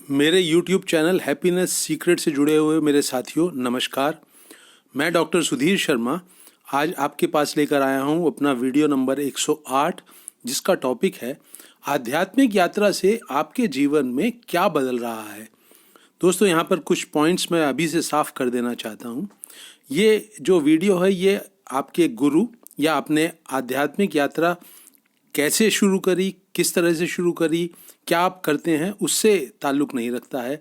मेरे YouTube channel happiness secret से जुड़े हुए मेरे साथियों नमस्कार। मैं डॉक्टर सुधीर शर्मा आज आपके पास लेकर आया हूं अपना वीडियो नंबर 108, जिसका टॉपिक है आध्यात्मिक यात्रा से आपके जीवन में क्या बदल रहा है। दोस्तों, यहाँ पर कुछ पॉइंट्स मैं अभी से साफ कर देना चाहता हूँ। ये जो वीडियो है ये आपके गुरु या अपने आध्यात्मिक यात्रा कैसे शुरू करी, किस तरह से शुरू करी, क्या आप करते हैं, उससे ताल्लुक़ नहीं रखता है।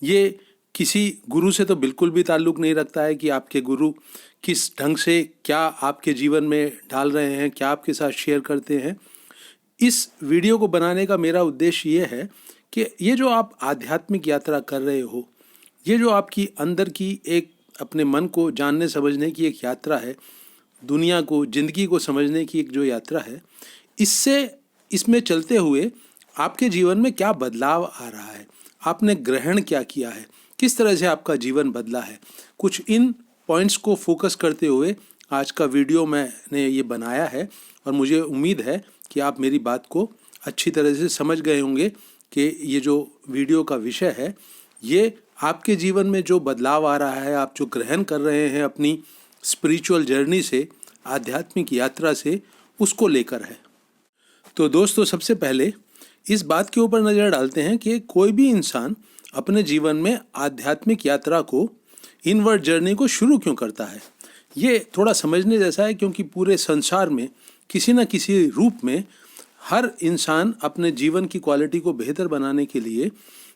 ये किसी गुरु से तो बिल्कुल भी ताल्लुक़ नहीं रखता है कि आपके गुरु किस ढंग से क्या आपके जीवन में डाल रहे हैं, क्या आपके साथ शेयर करते हैं। इस वीडियो को बनाने का मेरा उद्देश्य ये है कि ये जो आप आध्यात्मिक यात्रा कर रहे हो, ये जो आपकी अंदर की एक अपने मन को जानने समझने की एक यात्रा है, दुनिया को, ज़िंदगी को समझने की एक जो यात्रा है, इसमें चलते हुए आपके जीवन में क्या बदलाव आ रहा है, आपने ग्रहण क्या किया है, किस तरह से आपका जीवन बदला है। कुछ इन पॉइंट्स को फोकस करते हुए आज का वीडियो मैंने ये बनाया है और मुझे उम्मीद है कि आप मेरी बात को अच्छी तरह से समझ गए होंगे कि ये जो वीडियो का विषय है ये आपके जीवन में जो बदलाव आ रहा है, आप जो ग्रहण कर रहे हैं अपनी स्पिरिचुअल जर्नी से, आध्यात्मिक यात्रा से, उसको लेकर है। तो दोस्तों, सबसे पहले इस बात के ऊपर नज़र डालते हैं कि कोई भी इंसान अपने जीवन में आध्यात्मिक यात्रा को, इनवर्ड जर्नी को शुरू क्यों करता है। ये थोड़ा समझने जैसा है, क्योंकि पूरे संसार में किसी न किसी रूप में हर इंसान अपने जीवन की क्वालिटी को बेहतर बनाने के लिए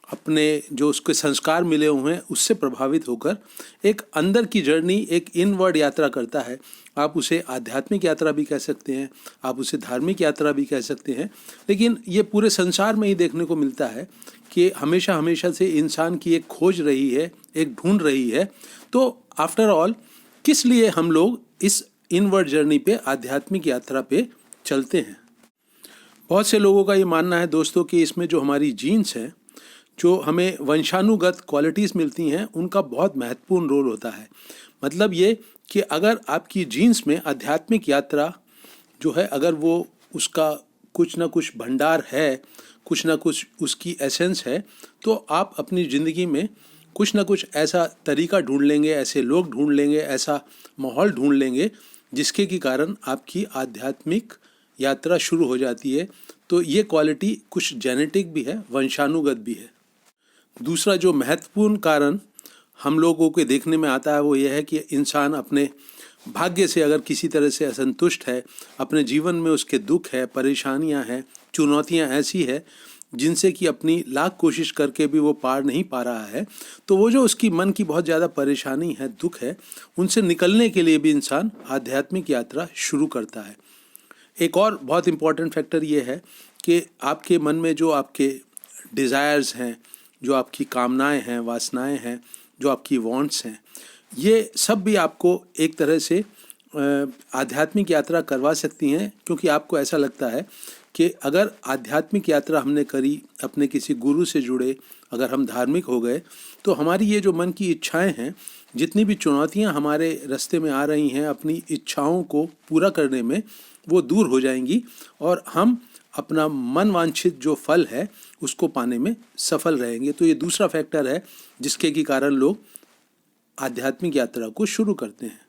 अपने जो उसके संस्कार मिले हुए हैं उससे प्रभावित होकर एक अंदर की जर्नी, एक इनवर्ड यात्रा करता है। आप उसे आध्यात्मिक यात्रा भी कह सकते हैं, आप उसे धार्मिक यात्रा भी कह सकते हैं, लेकिन ये पूरे संसार में ही देखने को मिलता है कि हमेशा से इंसान की एक खोज रही है, एक ढूंढ रही है। तो आफ्टर ऑल किस लिए हम लोग इस इनवर्ड जर्नी पे, आध्यात्मिक यात्रा पे चलते हैं। बहुत से लोगों का ये मानना है दोस्तों कि इसमें जो हमारी जीन्स हैं, जो हमें वंशानुगत क्वालिटीज़ मिलती हैं, उनका बहुत महत्वपूर्ण रोल होता है। मतलब ये कि अगर आपकी जीन्स में आध्यात्मिक यात्रा जो है, अगर वो उसका कुछ ना कुछ भंडार है, कुछ ना कुछ उसकी एसेंस है, तो आप अपनी ज़िंदगी में कुछ ना कुछ ऐसा तरीका ढूंढ लेंगे, ऐसे लोग ढूंढ लेंगे, ऐसा माहौल ढूंढ लेंगे जिसके के कारण आपकी आध्यात्मिक यात्रा शुरू हो जाती है। तो ये क्वालिटी कुछ जेनेटिक भी है, वंशानुगत भी है। दूसरा जो महत्वपूर्ण कारण हम लोगों के देखने में आता है वो ये है कि इंसान अपने भाग्य से अगर किसी तरह से असंतुष्ट है, अपने जीवन में उसके दुख है, परेशानियां हैं, चुनौतियां ऐसी है जिनसे कि अपनी लाख कोशिश करके भी वो पार नहीं पा रहा है, तो वो जो उसकी मन की बहुत ज़्यादा परेशानी है, दुख है, उनसे निकलने के लिए भी इंसान आध्यात्मिक यात्रा शुरू करता है। एक और बहुत इम्पॉर्टेंट फैक्टर ये है कि आपके मन में जो आपके डिज़ायर्स हैं, जो आपकी कामनाएं हैं, वासनाएं हैं, जो आपकी वांट्स हैं, ये सब भी आपको एक तरह से आध्यात्मिक यात्रा करवा सकती हैं। क्योंकि आपको ऐसा लगता है कि अगर आध्यात्मिक यात्रा हमने करी, अपने किसी गुरु से जुड़े, अगर हम धार्मिक हो गए, तो हमारी ये जो मन की इच्छाएं हैं, जितनी भी चुनौतियां हमारे रास्ते में आ रही हैं, अपनी इच्छाओं को पूरा करने में, वो दूर हो जाएंगी और हम अपना मन वांछित जो फल है उसको पाने में सफल रहेंगे। तो ये दूसरा फैक्टर है जिसके के कारण लोग आध्यात्मिक यात्रा को शुरू करते हैं।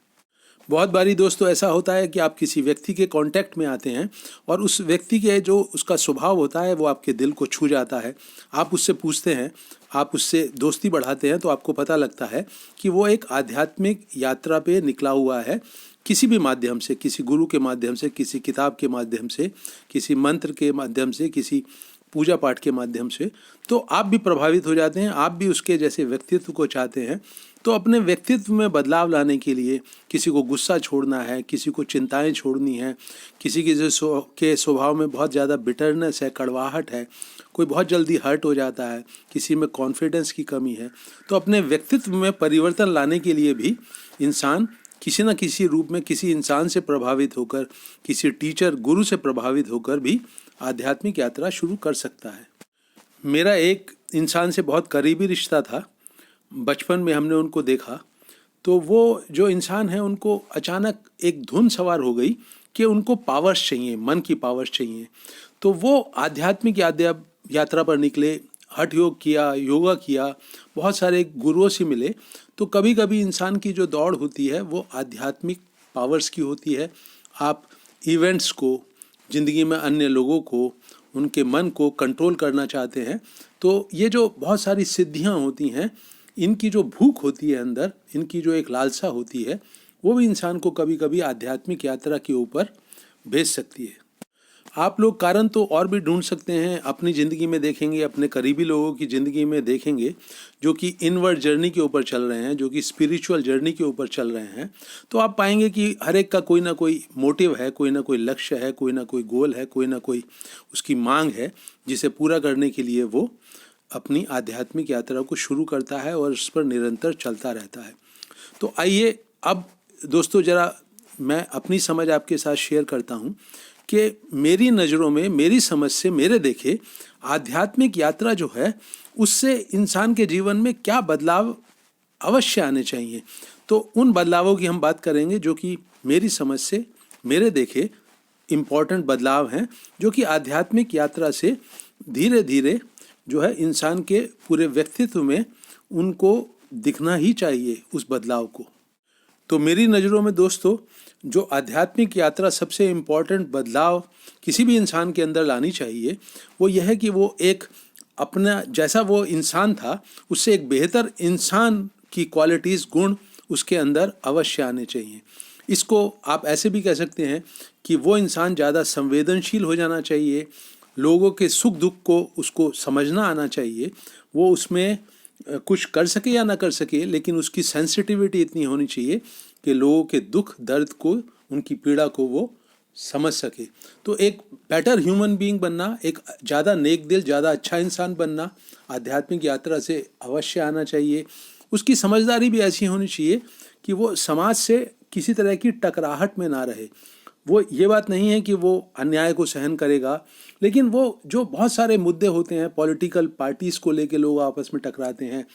बहुत बारी दोस्तों ऐसा होता है कि आप किसी व्यक्ति के कांटेक्ट में आते हैं और उस व्यक्ति के जो उसका स्वभाव होता है वो आपके दिल को छू जाता है। आप उससे पूछते हैं, आप उससे दोस्ती बढ़ाते हैं, तो आपको पता लगता है कि वो एक आध्यात्मिक यात्रा पे निकला हुआ है, किसी भी माध्यम से, किसी गुरु के माध्यम से, किसी किताब के माध्यम से, किसी मंत्र के माध्यम से, किसी पूजा पाठ के माध्यम से। तो आप भी प्रभावित हो जाते हैं, आप भी उसके जैसे व्यक्तित्व को चाहते हैं। तो अपने व्यक्तित्व में बदलाव लाने के लिए किसी को गुस्सा छोड़ना है, किसी को चिंताएं छोड़नी है, किसी के स्वभाव में बहुत ज़्यादा बिटरनेस है, कड़वाहट है, कोई बहुत जल्दी हर्ट हो जाता है, किसी में कॉन्फिडेंस की कमी है, तो अपने व्यक्तित्व में परिवर्तन लाने के लिए भी इंसान किसी न किसी रूप में किसी इंसान से प्रभावित होकर, किसी टीचर, गुरु से प्रभावित होकर भी आध्यात्मिक यात्रा शुरू कर सकता है। मेरा एक इंसान से बहुत करीबी रिश्ता था। बचपन में हमने उनको देखा, तो वो जो इंसान है उनको अचानक एक धुन सवार हो गई कि उनको पावर्स चाहिए, मन की पावर्स चाहिए। तो वो आध्यात्मिक यात्रा पर निकले, हठ योग किया, योगा किया, बहुत सारे गुरुओं से मिले, तो कभी कभी इंसान की जो दौड़ होती है वो आध्यात्मिक पावर्स की होती है। आप इवेंट्स को, ज़िंदगी में अन्य लोगों को, उनके मन को कंट्रोल करना चाहते हैं, तो ये जो बहुत सारी सिद्धियां होती हैं, इनकी जो भूख होती है अंदर, इनकी जो एक लालसा होती है, वो भी इंसान को कभी कभी आध्यात्मिक यात्रा के ऊपर भेज सकती है। आप लोग कारण तो और भी ढूंढ सकते हैं, अपनी ज़िंदगी में देखेंगे, अपने करीबी लोगों की ज़िंदगी में देखेंगे जो कि इनवर्ड जर्नी के ऊपर चल रहे हैं, जो कि स्पिरिचुअल जर्नी के ऊपर चल रहे हैं, तो आप पाएंगे कि हर एक का कोई ना कोई मोटिव है, कोई ना कोई लक्ष्य है, कोई ना कोई गोल है, कोई ना कोई उसकी मांग है, जिसे पूरा करने के लिए वो अपनी आध्यात्मिक यात्रा को शुरू करता है और उस पर निरंतर चलता रहता है। तो आइए अब दोस्तों ज़रा मैं अपनी समझ आपके साथ शेयर करता हूँ कि मेरी नज़रों में, मेरी समझ से, मेरे देखे आध्यात्मिक यात्रा जो है उससे इंसान के जीवन में क्या बदलाव अवश्य आने चाहिए। तो उन बदलावों की हम बात करेंगे जो कि मेरी समझ से, मेरे देखे इम्पॉर्टेंट बदलाव हैं, जो कि आध्यात्मिक यात्रा से धीरे धीरे जो है इंसान के पूरे व्यक्तित्व में उनको दिखना ही चाहिए उस बदलाव को। तो मेरी नज़रों में दोस्तों जो आध्यात्मिक यात्रा सबसे इम्पॉर्टेंट बदलाव किसी भी इंसान के अंदर लानी चाहिए वो यह है कि वो एक अपना जैसा वो इंसान था उससे एक बेहतर इंसान की क्वालिटीज़, गुण उसके अंदर अवश्य आने चाहिए। इसको आप ऐसे भी कह सकते हैं कि वो इंसान ज़्यादा संवेदनशील हो जाना चाहिए, लोगों के सुख दुख को उसको समझना आना चाहिए, वो उसमें कुछ कर सके या ना कर सके, लेकिन उसकी सेंसिटिविटी इतनी होनी चाहिए कि लोगों के दुख दर्द को, उनकी पीड़ा को वो समझ सके। तो एक बेटर ह्यूमन बीइंग बनना, एक ज़्यादा नेक दिल, ज़्यादा अच्छा इंसान बनना आध्यात्मिक यात्रा से अवश्य आना चाहिए। उसकी समझदारी भी ऐसी होनी चाहिए कि वो समाज से किसी तरह की टकराहट में ना रहे। वो ये बात नहीं है कि वो अन्याय को सहन करेगा, लेकिन वो जो बहुत सारे मुद्दे होते हैं, पॉलिटिकल पार्टीज़ को लेके लोग आपस में टकराते हैं,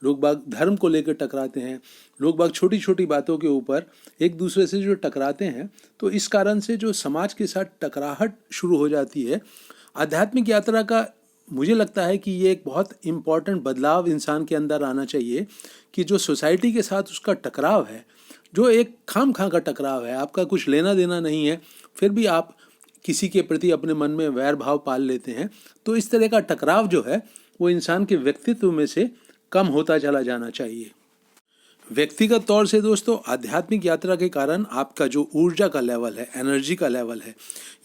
लोग बाग धर्म को लेकर टकराते हैं, लोग बाग छोटी छोटी बातों के ऊपर एक दूसरे से जो टकराते हैं, तो इस कारण से जो समाज के साथ टकराहट शुरू हो जाती है। आध्यात्मिक यात्रा का मुझे लगता है कि ये एक बहुत इम्पॉर्टेंट बदलाव इंसान के अंदर आना चाहिए कि जो सोसाइटी के साथ उसका टकराव है, जो एक खाम खा का टकराव है, आपका कुछ लेना देना नहीं है, फिर भी आप किसी के प्रति अपने मन में वैर भाव पाल लेते हैं, तो इस तरह का टकराव जो है वो इंसान के व्यक्तित्व में से कम होता चला जाना चाहिए। व्यक्तिगत तौर से दोस्तों आध्यात्मिक यात्रा के कारण आपका जो ऊर्जा का लेवल है, एनर्जी का लेवल है,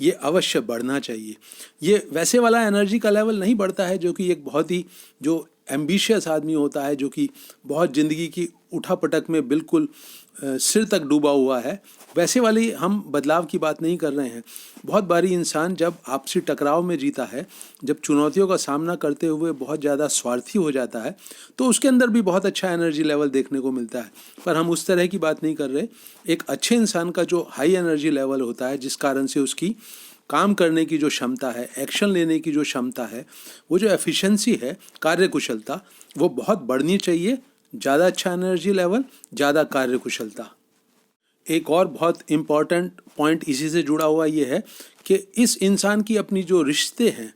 ये अवश्य बढ़ना चाहिए। ये वैसे वाला एनर्जी का लेवल नहीं बढ़ता है जो कि एक बहुत ही जो एम्बिशियस आदमी होता है, जो कि बहुत ज़िंदगी की उठापटक में बिल्कुल सिर तक डूबा हुआ है, वैसे वाली हम बदलाव की बात नहीं कर रहे हैं। बहुत बारी इंसान जब आपसी टकराव में जीता है, जब चुनौतियों का सामना करते हुए बहुत ज़्यादा स्वार्थी हो जाता है, तो उसके अंदर भी बहुत अच्छा एनर्जी लेवल देखने को मिलता है। पर हम उस तरह की बात नहीं कर रहे। एक अच्छे इंसान का जो हाई एनर्जी लेवल होता है, जिस कारण से उसकी काम करने की जो क्षमता है, एक्शन लेने की जो क्षमता है, वो जो एफिशिएंसी है, कार्यकुशलता, वो बहुत बढ़नी चाहिए। ज़्यादा अच्छा एनर्जी लेवल, ज़्यादा कार्यकुशलता। एक और बहुत इम्पॉर्टेंट पॉइंट इसी से जुड़ा हुआ ये है कि इस इंसान की अपनी जो रिश्ते हैं,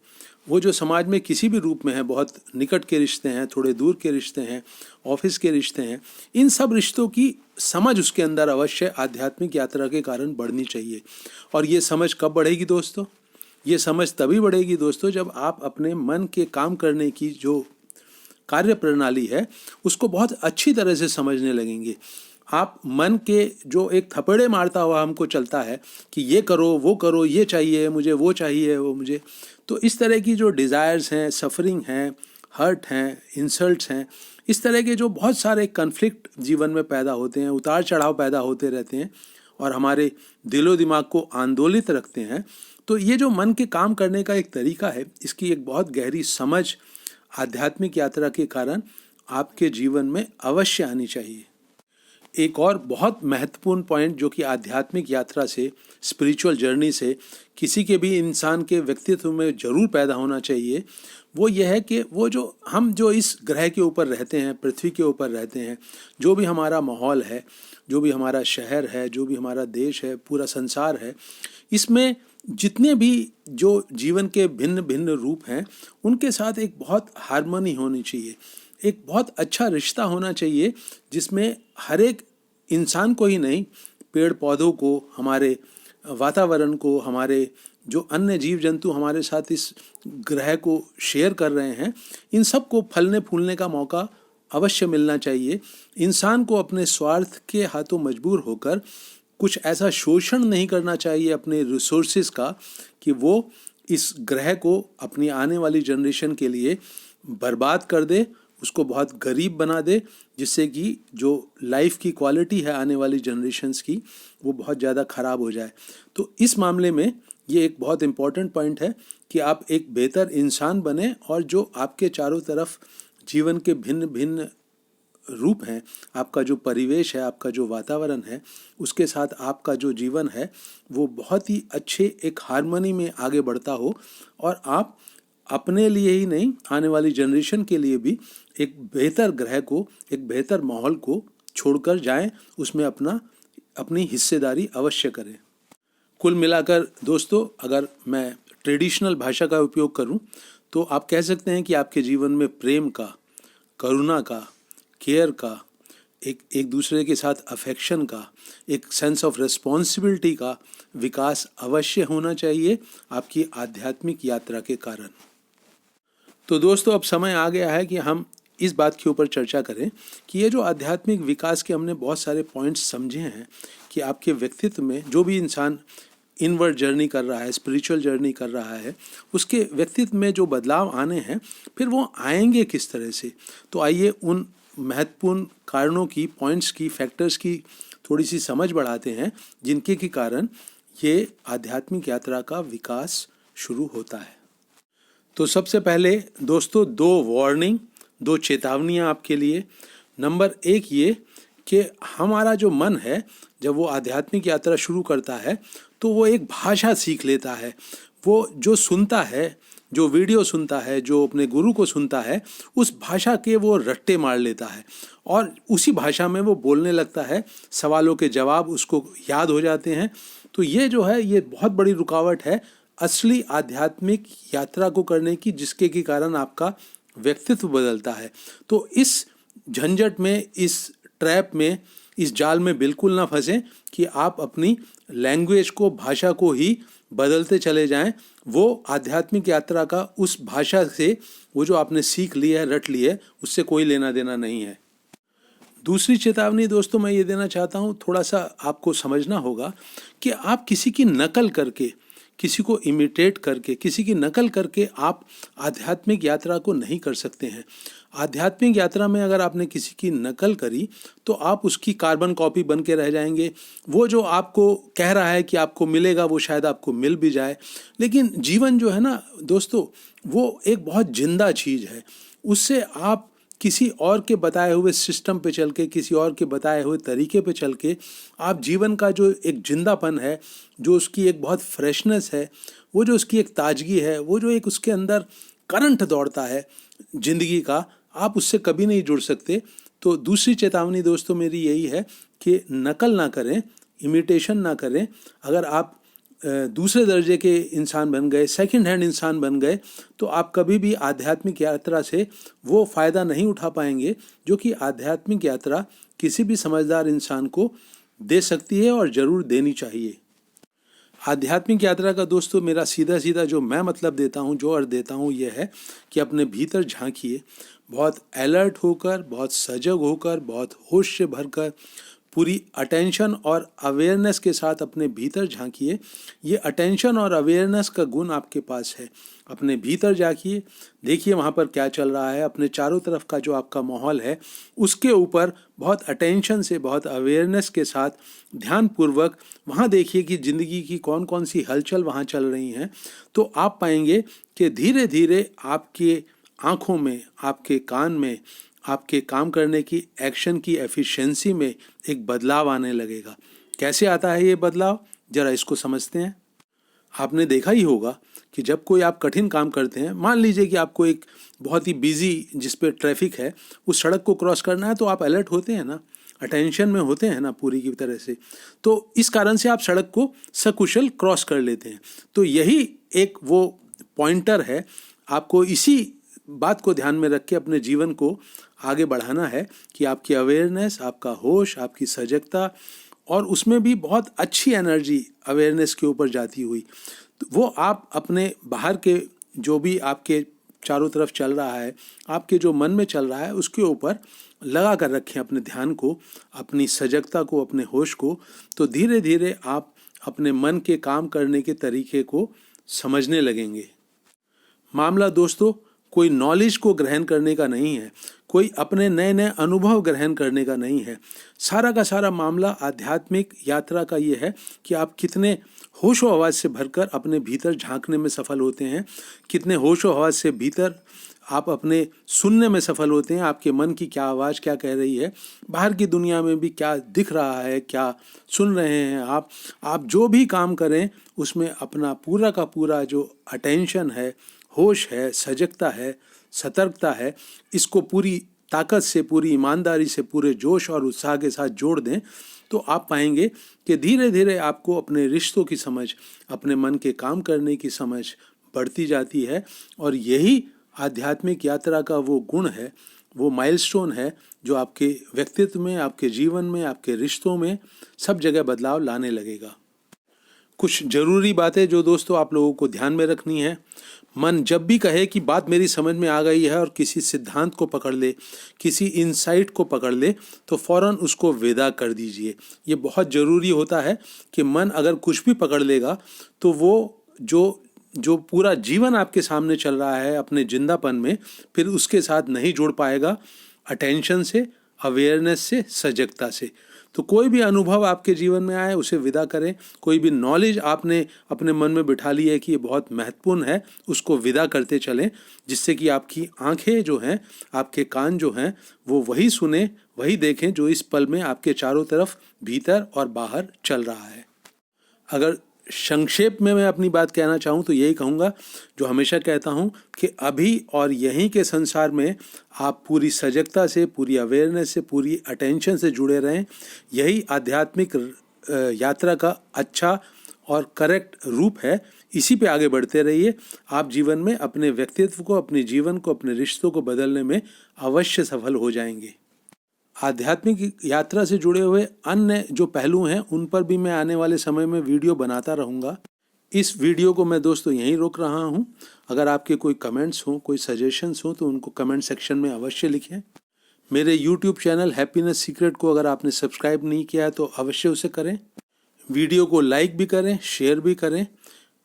वो जो समाज में किसी भी रूप में है, बहुत निकट के रिश्ते हैं, थोड़े दूर के रिश्ते हैं, ऑफिस के रिश्ते हैं, इन सब रिश्तों की समझ उसके अंदर अवश्य आध्यात्मिक यात्रा के कारण बढ़नी चाहिए। और ये समझ कब बढ़ेगी दोस्तों? ये समझ तभी बढ़ेगी दोस्तों जब आप अपने मन के काम करने की जो कार्य प्रणाली है उसको बहुत अच्छी तरह से समझने लगेंगे। आप मन के जो एक थपेड़े मारता हुआ हमको चलता है कि ये करो, वो करो, ये चाहिए मुझे, वो चाहिए वो मुझे, तो इस तरह की जो डिज़ायर्स हैं, सफरिंग हैं, हर्ट हैं, इंसल्ट्स हैं, इस तरह के जो बहुत सारे कन्फ्लिक्ट जीवन में पैदा होते हैं, उतार चढ़ाव पैदा होते रहते हैं और हमारे दिलो दिमाग को आंदोलित रखते हैं। तो ये जो मन के काम करने का एक तरीका है, इसकी एक बहुत गहरी समझ आध्यात्मिक यात्रा के कारण आपके जीवन में अवश्य आनी चाहिए। एक और बहुत महत्वपूर्ण पॉइंट जो कि आध्यात्मिक यात्रा से, स्पिरिचुअल जर्नी से किसी के भी इंसान के व्यक्तित्व में ज़रूर पैदा होना चाहिए, वो यह है कि वो जो हम जो इस ग्रह के ऊपर रहते हैं, पृथ्वी के ऊपर रहते हैं, जो भी हमारा माहौल है, जो भी हमारा शहर है, जो भी हमारा देश है, पूरा संसार है, इसमें जितने भी जो जीवन के भिन्न भिन्न रूप हैं उनके साथ एक बहुत हार्मनी होनी चाहिए, एक बहुत अच्छा रिश्ता होना चाहिए, जिसमें हर एक इंसान को ही नहीं, पेड़ पौधों को, हमारे वातावरण को, हमारे जो अन्य जीव जंतु हमारे साथ इस ग्रह को शेयर कर रहे हैं, इन सब को फलने फूलने का मौका अवश्य मिलना चाहिए। इंसान को अपने स्वार्थ के हाथों मजबूर होकर कुछ ऐसा शोषण नहीं करना चाहिए अपने रिसोर्सेज का कि वो इस ग्रह को अपनी आने वाली जनरेशन के लिए बर्बाद कर दे, उसको बहुत गरीब बना दे, जिससे कि जो लाइफ की क्वालिटी है आने वाली जनरेशन्स की वो बहुत ज़्यादा ख़राब हो जाए। तो इस मामले में ये एक बहुत इम्पॉर्टेंट पॉइंट है कि आप एक बेहतर इंसान बने और जो आपके चारों तरफ जीवन के भिन्न भिन्न रूप हैं, आपका जो परिवेश है, आपका जो वातावरण है, उसके साथ आपका जो जीवन है वो बहुत ही अच्छे एक हार्मनी में आगे बढ़ता हो और आप अपने लिए ही नहीं, आने वाली जनरेशन के लिए भी एक बेहतर ग्रह को, एक बेहतर माहौल को छोड़कर जाएं, उसमें अपनी हिस्सेदारी अवश्य करें। कुल मिलाकर दोस्तों, अगर मैं ट्रेडिशनल भाषा का उपयोग करूं तो आप कह सकते हैं कि आपके जीवन में प्रेम का, करुणा का, केयर का, एक दूसरे के साथ अफेक्शन का, एक सेंस ऑफ रिस्पॉन्सिबिलिटी का विकास अवश्य होना चाहिए आपकी आध्यात्मिक यात्रा के कारण। तो दोस्तों, अब समय आ गया है कि हम इस बात के ऊपर चर्चा करें कि ये जो आध्यात्मिक विकास के हमने बहुत सारे पॉइंट्स समझे हैं कि आपके व्यक्तित्व में जो भी इंसान इनवर्ड जर्नी कर रहा है, स्पिरिचुअल जर्नी कर रहा है, उसके व्यक्तित्व में जो बदलाव आने हैं फिर वो आएंगे किस तरह से। तो आइए उन महत्वपूर्ण कारणों की, पॉइंट्स की, फैक्टर्स की थोड़ी सी समझ बढ़ाते हैं जिनके के कारण ये आध्यात्मिक यात्रा का विकास शुरू होता है। तो सबसे पहले दोस्तों, दो चेतावनियाँ आपके लिए। नंबर 1 ये कि हमारा जो मन है जब वो आध्यात्मिक यात्रा शुरू करता है तो वो एक भाषा सीख लेता है। वो जो सुनता है, जो वीडियो सुनता है, जो अपने गुरु को सुनता है, उस भाषा के वो रट्टे मार लेता है और उसी भाषा में वो बोलने लगता है, सवालों के जवाब उसको याद हो जाते हैं। तो ये जो है, ये बहुत बड़ी रुकावट है असली आध्यात्मिक यात्रा को करने की, जिसके के कारण आपका व्यक्तित्व बदलता है। तो इस झंझट में, इस ट्रैप में, इस जाल में बिल्कुल ना फंसें कि आप अपनी लैंग्वेज को, भाषा को ही बदलते चले जाएं। वो आध्यात्मिक यात्रा का उस भाषा से, वो जो आपने सीख ली है, रट ली है, उससे कोई लेना देना नहीं है। दूसरी चेतावनी दोस्तों मैं ये देना चाहता हूँ, थोड़ा सा आपको समझना होगा कि आप किसी की नकल करके, किसी को इमिटेट करके, किसी की नकल करके आप आध्यात्मिक यात्रा को नहीं कर सकते हैं। आध्यात्मिक यात्रा में अगर आपने किसी की नकल करी तो आप उसकी कार्बन कॉपी बन के रह जाएंगे। वो जो आपको कह रहा है कि आपको मिलेगा वो शायद आपको मिल भी जाए, लेकिन जीवन जो है ना दोस्तों, वो एक बहुत जिंदा चीज़ है। उससे आप किसी और के बताए हुए सिस्टम पे चल के, किसी और के बताए हुए तरीके पे चल के आप जीवन का जो एक जिंदापन है, जो उसकी एक बहुत फ्रेशनेस है, वो जो उसकी एक ताजगी है, वो जो एक उसके अंदर करंट दौड़ता है जिंदगी का, आप उससे कभी नहीं जुड़ सकते। तो दूसरी चेतावनी दोस्तों मेरी यही है कि नकल ना करें, इमिटेशन ना करें। अगर आप दूसरे दर्जे के इंसान बन गए, सेकंड हैंड इंसान बन गए, तो आप कभी भी आध्यात्मिक यात्रा से वो फ़ायदा नहीं उठा पाएंगे जो कि आध्यात्मिक यात्रा किसी भी समझदार इंसान को दे सकती है और ज़रूर देनी चाहिए। आध्यात्मिक यात्रा का दोस्तों मेरा सीधा सीधा जो मैं मतलब देता हूँ, जो अर्थ देता हूँ, ये है कि अपने भीतर झांकिए, बहुत अलर्ट होकर, बहुत सजग होकर, बहुत होश से भरकर, पूरी अटेंशन और अवेयरनेस के साथ अपने भीतर झांकिए। ये अटेंशन और अवेयरनेस का गुण आपके पास है। अपने भीतर झांकिए, देखिए वहाँ पर क्या चल रहा है, अपने चारों तरफ का जो आपका माहौल है उसके ऊपर बहुत अटेंशन से, बहुत अवेयरनेस के साथ ध्यानपूर्वक वहाँ देखिए कि ज़िंदगी की कौन कौन सी हलचल वहाँ चल रही हैं। तो आप पाएंगे कि धीरे धीरे आपके आँखों में, आपके कान में, आपके काम करने की, एक्शन की एफिशिएंसी में एक बदलाव आने लगेगा। कैसे आता है ये बदलाव, जरा इसको समझते हैं। आपने देखा ही होगा कि जब कोई आप कठिन काम करते हैं, मान लीजिए कि आपको एक बहुत ही बिजी जिस पे ट्रैफिक है उस सड़क को क्रॉस करना है, तो आप अलर्ट होते हैं ना, अटेंशन में होते हैं ना पूरी की तरह से, तो इस कारण से आप सड़क को सकुशल क्रॉस कर लेते हैं। तो यही एक वो पॉइंटर है, आपको इसी बात को ध्यान में रख के अपने जीवन को आगे बढ़ाना है कि आपकी अवेयरनेस, आपका होश, आपकी सजगता, और उसमें भी बहुत अच्छी एनर्जी अवेयरनेस के ऊपर जाती हुई, तो वो आप अपने बाहर के जो भी आपके चारों तरफ चल रहा है, आपके जो मन में चल रहा है, उसके ऊपर लगा कर रखें अपने ध्यान को, अपनी सजगता को, अपने होश को। तो धीरे धीरे आप अपने मन के काम करने के तरीके को समझने लगेंगे। मामला दोस्तों कोई नॉलेज को ग्रहण करने का नहीं है, कोई अपने नए नए अनुभव ग्रहण करने का नहीं है। सारा का सारा मामला आध्यात्मिक यात्रा का ये है कि आप कितने होशो हवास से भरकर अपने भीतर झांकने में सफल होते हैं, कितने होशो हवास से भीतर आप अपने सुनने में सफल होते हैं, आपके मन की क्या आवाज़ क्या कह रही है, बाहर की दुनिया में भी क्या दिख रहा है, क्या सुन रहे हैं आप जो भी काम करें उसमें अपना पूरा का पूरा जो अटेंशन है, होश है, सजगता है, सतर्कता है, इसको पूरी ताकत से, पूरी ईमानदारी से, पूरे जोश और उत्साह के साथ जोड़ दें, तो आप पाएंगे कि धीरे धीरे आपको अपने रिश्तों की समझ, अपने मन के काम करने की समझ बढ़ती जाती है। और यही आध्यात्मिक यात्रा का वो गुण है, वो माइलस्टोन है जो आपके व्यक्तित्व में, आपके जीवन में, आपके रिश्तों में सब जगह बदलाव लाने लगेगा। कुछ ज़रूरी बातें जो दोस्तों आप लोगों को ध्यान में रखनी है। मन जब भी कहे कि बात मेरी समझ में आ गई है और किसी सिद्धांत को पकड़ ले, किसी इंसाइट को पकड़ ले, तो फ़ौरन उसको विदा कर दीजिए। ये बहुत ज़रूरी होता है कि मन अगर कुछ भी पकड़ लेगा तो वो जो पूरा जीवन आपके सामने चल रहा है अपने जिंदापन में, फिर उसके साथ नहीं जुड़ पाएगा अटेंशन से, अवेयरनेस से, सजगता से। तो कोई भी अनुभव आपके जीवन में आए उसे विदा करें। कोई भी नॉलेज आपने अपने मन में बिठा ली है कि ये बहुत महत्वपूर्ण है, उसको विदा करते चलें, जिससे कि आपकी आंखें जो हैं, आपके कान जो हैं, वो वही सुने, वही देखें जो इस पल में आपके चारों तरफ भीतर और बाहर चल रहा है। अगर संक्षेप में मैं अपनी बात कहना चाहूँ तो यही कहूँगा जो हमेशा कहता हूँ कि अभी और यहीं के संसार में आप पूरी सजगता से, पूरी अवेयरनेस से, पूरी अटेंशन से जुड़े रहें। यही आध्यात्मिक यात्रा का अच्छा और करेक्ट रूप है। इसी पे आगे बढ़ते रहिए। आप जीवन में अपने व्यक्तित्व को, अपने जीवन को, अपने रिश्तों को बदलने में अवश्य सफल हो जाएंगे। आध्यात्मिक यात्रा से जुड़े हुए अन्य जो पहलू हैं उन पर भी मैं आने वाले समय में वीडियो बनाता रहूँगा। इस वीडियो को मैं दोस्तों यहीं रोक रहा हूँ। अगर आपके कोई कमेंट्स हों, कोई सजेशंस हों तो उनको कमेंट सेक्शन में अवश्य लिखें। मेरे YouTube चैनल हैप्पीनेस सीक्रेट को अगर आपने सब्सक्राइब नहीं किया है तो अवश्य उसे करें। वीडियो को लाइक भी करें, शेयर भी करें।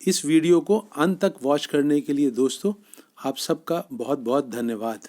इस वीडियो को अंत तक वॉच करने के लिए दोस्तों आप सबका बहुत बहुत धन्यवाद।